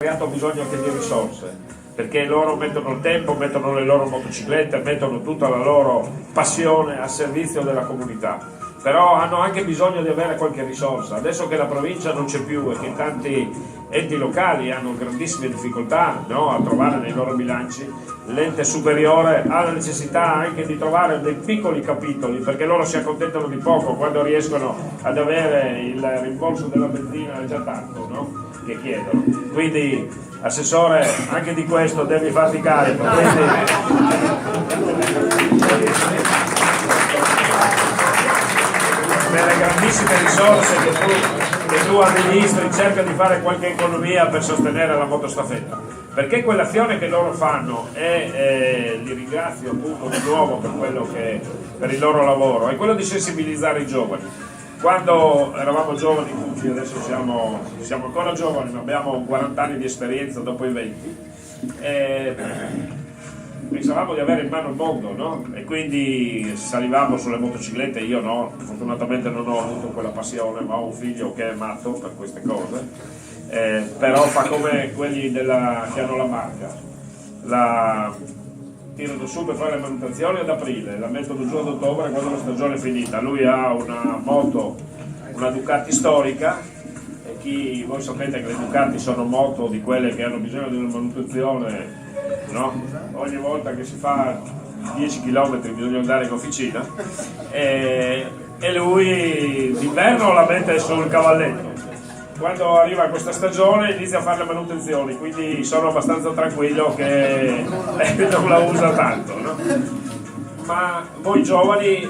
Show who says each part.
Speaker 1: Ha bisogno anche di risorse, perché loro mettono il tempo, mettono le loro motociclette, mettono tutta la loro passione a servizio della comunità, però hanno anche bisogno di avere qualche risorsa. Adesso che la provincia non c'è più e che tanti enti locali hanno grandissime difficoltà, no, a trovare nei loro bilanci, l'ente superiore ha la necessità anche di trovare dei piccoli capitoli, perché loro si accontentano di poco. Quando riescono ad avere il rimborso della benzina è già tanto, no? Che chiedono. Quindi assessore, anche di questo devi farti carico. Delle grandissime risorse che tu amministri, cerca di fare qualche economia per sostenere la motostafetta, perché quell'azione che loro fanno, e li ringrazio appunto di nuovo per il loro lavoro, è quello di sensibilizzare i giovani. Quando eravamo giovani tutti, adesso siamo ancora giovani, ma abbiamo 40 anni di esperienza dopo i 20, pensavamo di avere in mano il mondo, no? E quindi salivamo sulle motociclette. Io no, fortunatamente non ho avuto quella passione, ma ho un figlio che è matto per queste cose, però fa come quelli che hanno la marca, tirano su per fare le manutenzioni ad aprile, la mettono giù ad ottobre quando la stagione è finita. Lui ha una moto, una Ducati storica, e voi sapete che le Ducati sono moto di quelle che hanno bisogno di una manutenzione, no? Ogni volta che si fa 10 km bisogna andare in officina, e lui d'inverno la mette sul cavalletto. Quando arriva questa stagione inizia a fare le manutenzioni, quindi sono abbastanza tranquillo che non la usa tanto, no? Ma voi giovani